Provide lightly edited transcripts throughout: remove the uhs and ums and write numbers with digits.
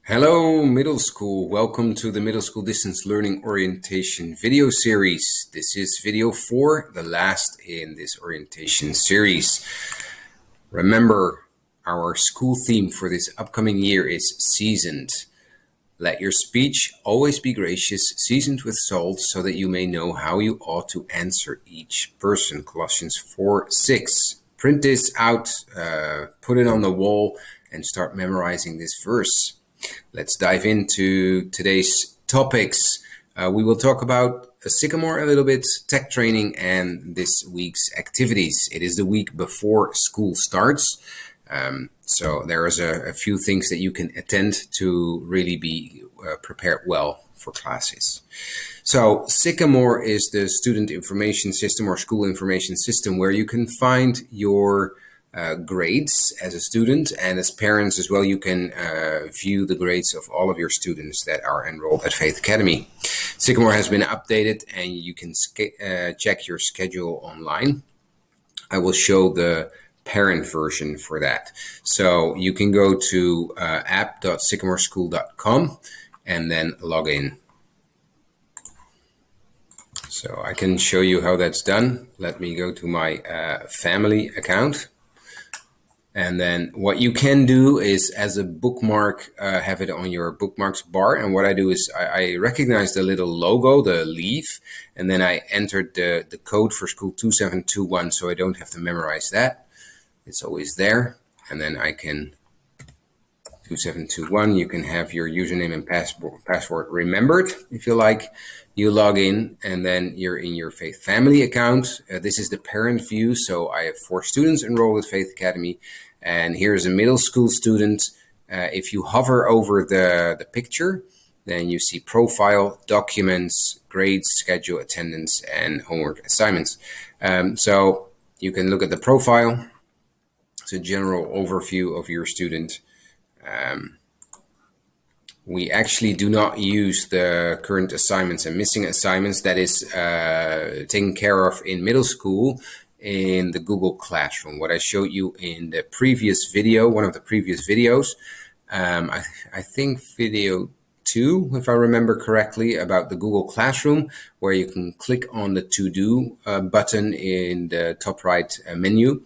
Hello, middle school. Welcome to the Middle School Distance Learning Orientation video series. This is video 4, the last in this orientation series. Remember, our school theme for this upcoming year is seasoned. Let your speech always be gracious, seasoned with salt, so that you may know how you ought to answer each person. Colossians 4:6. Print this out, put it on the wall, and start memorizing this verse. Let's dive into today's topics. We will talk about Sycamore a little bit, tech training, and this week's activities. It is the week before school starts. So there is a few things that you can attend to really be prepared well for classes. So Sycamore is the student information system or school information system where you can find your grades as a student, and as parents as well. You can view the grades of all of your students that are enrolled at Faith Academy. Sycamore has been updated and you can check your schedule online. I will show the parent version for that. So you can go to app.sycamoreschool.com and then log in. So I can show you how that's done. Let me go to my family account. And then what you can do is, as a bookmark, have it on your bookmarks bar. And what I do is I recognize the little logo, the leaf, and then I entered the code for school 2721, so I don't have to memorize that. It's always there. And then I can, 2721, you can have your username and password remembered if you like. You log in and then you're in your Faith Family account. This is the parent view. So I have 4 students enrolled at Faith Academy. And here's a middle school student. If you hover over the picture, then you see profile, documents, grades, schedule, attendance, and homework assignments. So you can look at the profile. It's a general overview of your student. We actually do not use the current assignments and missing assignments. That is taken care of in middle school in the Google Classroom. What I showed you in the previous video, one of the previous videos, I think video 2, if I remember correctly, about the Google Classroom, where you can click on the to-do button in the top right menu,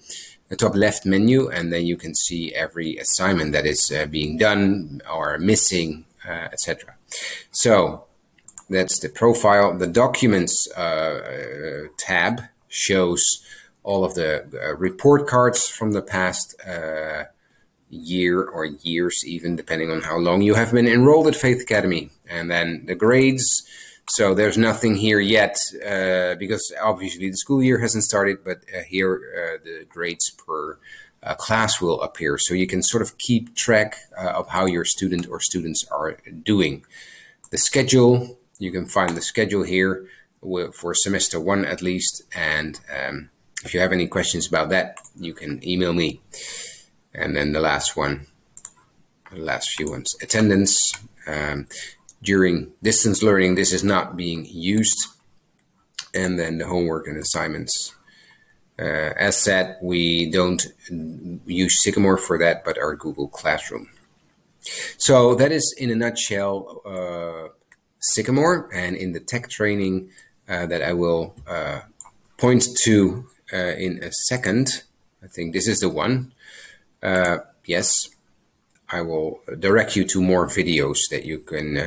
the top left menu, and then you can see every assignment that is being done or missing, etc. So that's the profile. The documents tab shows all of the report cards from the past year or years, even depending on how long you have been enrolled at Faith Academy. And then the grades. So there's nothing here yet because obviously the school year hasn't started, but here the grades per class will appear. So you can sort of keep track of how your student or students are doing. The schedule, you can find the schedule here for semester 1 at least. And if you have any questions about that, you can email me. And then the last one, the last few ones, attendance. During distance learning, this is not being used. And then the homework and assignments. As said, we don't use Sycamore for that, but our Google Classroom. So that is in a nutshell Sycamore, and in the tech training that I will point to in a second. I think this is the one. Yes. I will direct you to more videos that you can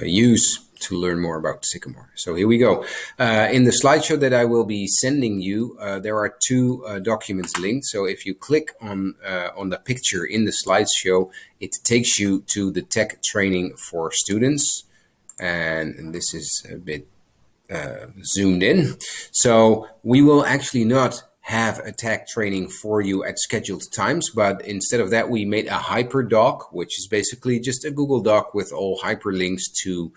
use to learn more about Sycamore. So here we go. In the slideshow that I will be sending you, there are 2 documents linked. So if you click on the picture in the slideshow, it takes you to the tech training for students. And this is a bit zoomed in. So we will actually not have a tech training for you at scheduled times, but instead of that, we made a hyperdoc, which is basically just a Google Doc with all hyperlinks to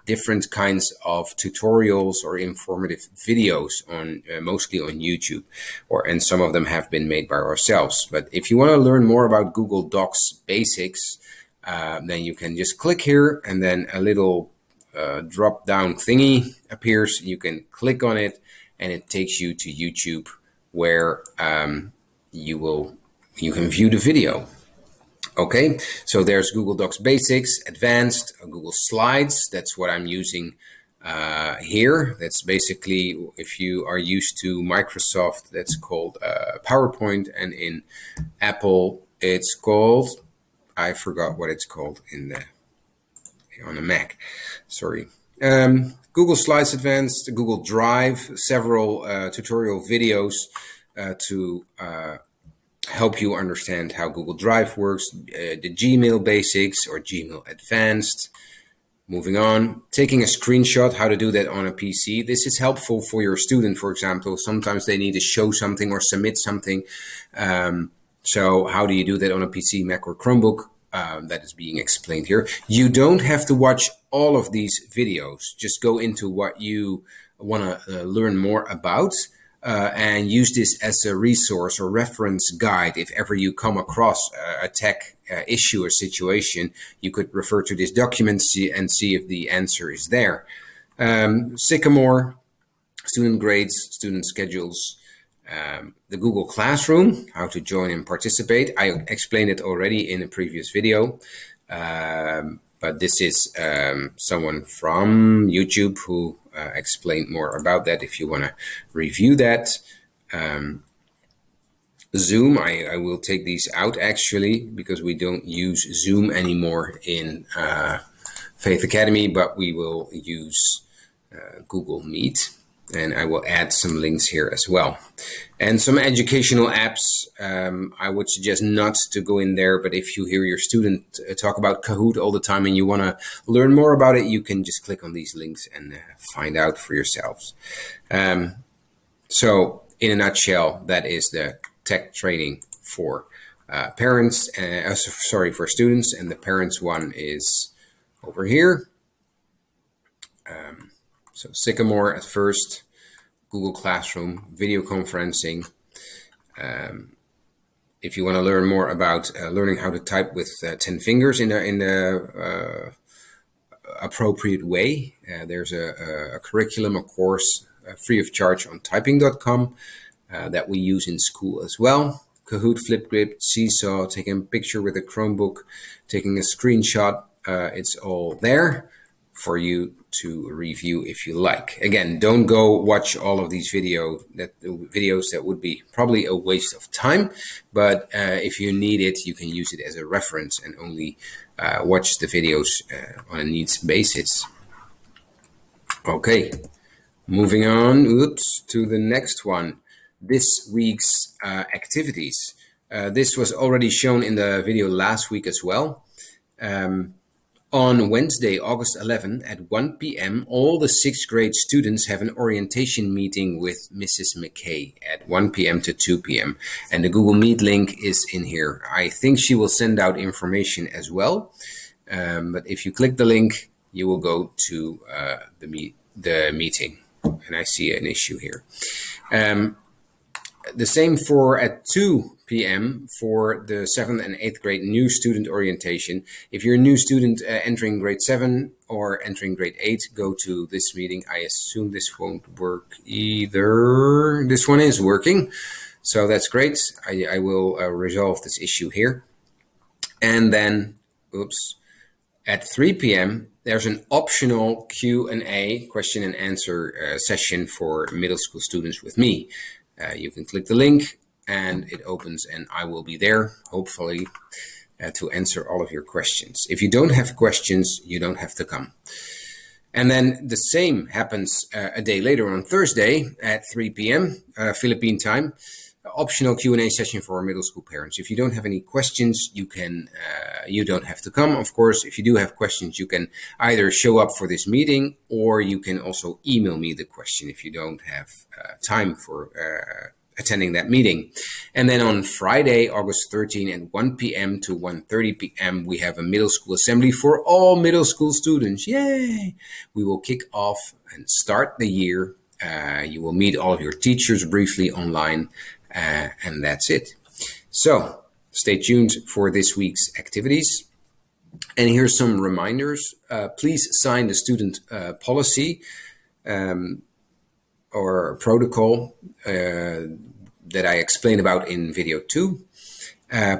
different kinds of tutorials or informative videos on mostly on YouTube, and some of them have been made by ourselves. But if you want to learn more about Google Docs basics, then you can just click here, and then a little drop down thingy appears. You can click on it, and it takes you to YouTube, where you can view the video. Okay, so there's Google Docs Basics, Advanced, Google Slides. That's what I'm using here. That's basically, if you are used to Microsoft, that's called PowerPoint, and in Apple, it's called, I forgot what it's called on a Mac. Sorry. Google Slides Advanced, Google Drive, several tutorial videos to help you understand how Google Drive works, the Gmail Basics or Gmail Advanced. Moving on, taking a screenshot, how to do that on a PC. This is helpful for your student, for example. Sometimes they need to show something or submit something. So how do you do that on a PC, Mac, or Chromebook? That is being explained here. You don't have to watch all of these videos. Just go into what you want to learn more about. And use this as a resource or reference guide. If ever you come across a tech issue or situation, you could refer to this document and see if the answer is there. Sycamore, student grades, student schedules, the Google Classroom, how to join and participate. I explained it already in a previous video. But this is someone from YouTube who explained more about that if you want to review that. Zoom, I will take these out actually because we don't use Zoom anymore in Faith Academy, but we will use Google Meet. And I will add some links here as well. And some educational apps, I would suggest not to go in there, but if you hear your student talk about Kahoot all the time and you want to learn more about it, you can just click on these links and find out for yourselves. So in a nutshell, that is the tech training for parents, for students, and the parents one is over here. So Sycamore at first, Google Classroom, video conferencing. If you want to learn more about learning how to type with 10 fingers in the appropriate way, there's a curriculum, a course free of charge on typing.com that we use in school as well. Kahoot, Flipgrid, Seesaw, taking a picture with a Chromebook, taking a screenshot, it's all there for you to review if you like. Again, don't go watch all of these videos that would be probably a waste of time, but if you need it, you can use it as a reference and only watch the videos on a needs basis. Okay, moving on to the next one. This week's activities. This was already shown in the video last week as well. On Wednesday, August 11 at 1 p.m., all the 6th grade students have an orientation meeting with Mrs. McKay at 1 p.m. to 2 p.m. And the Google Meet link is in here. I think she will send out information as well. But if you click the link, you will go to the meeting. And I see an issue here. The same for at 2 p.m. for the 7th and 8th grade new student orientation. If you're a new student entering grade 7 or entering grade 8, go to this meeting. I assume this won't work either. This one is working, so that's great. I will resolve this issue here. And then, at 3 p.m., there's an optional Q&A, question and answer session for middle school students with me. You can click the link and it opens and I will be there, hopefully, to answer all of your questions. If you don't have questions, you don't have to come. And then the same happens a day later on Thursday at 3 p.m. Philippine time. Optional Q&A session for middle school parents. If you don't have any questions, you don't have to come. Of course, if you do have questions, you can either show up for this meeting or you can also email me the question if you don't have time for attending that meeting. And then on Friday, August 13 at 1 p.m. to 1:30 p.m., we have a middle school assembly for all middle school students. Yay! We will kick off and start the year. You will meet all of your teachers briefly online. And that's it. So stay tuned for this week's activities. And here's some reminders. Please sign the student policy or protocol that I explained about in video 2.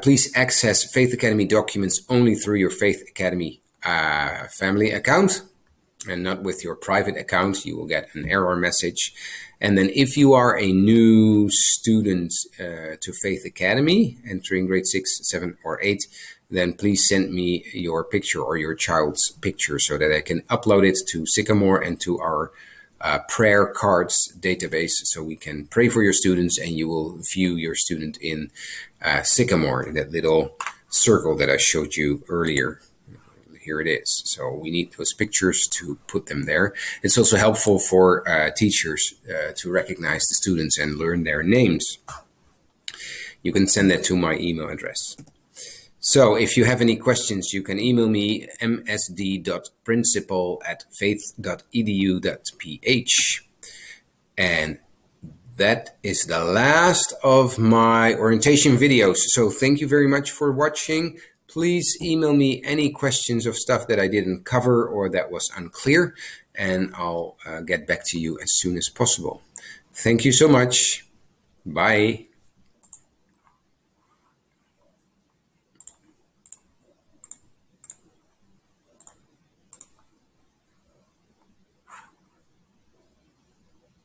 Please access Faith Academy documents only through your Faith Academy family account and not with your private account. You will get an error message. And then if you are a new student to Faith Academy, entering grade 6, 7, or 8, then please send me your picture or your child's picture so that I can upload it to Sycamore and to our prayer cards database, so we can pray for your students and you will view your student in Sycamore, that little circle that I showed you earlier. Here it is. So we need those pictures to put them there. It's also helpful for teachers to recognize the students and learn their names. You can send that to my email address. So if you have any questions, you can email me msd.principal@faith.edu.ph. And that is the last of my orientation videos. So thank you very much for watching. Please email me any questions of stuff that I didn't cover or that was unclear, and I'll get back to you as soon as possible. Thank you so much. Bye.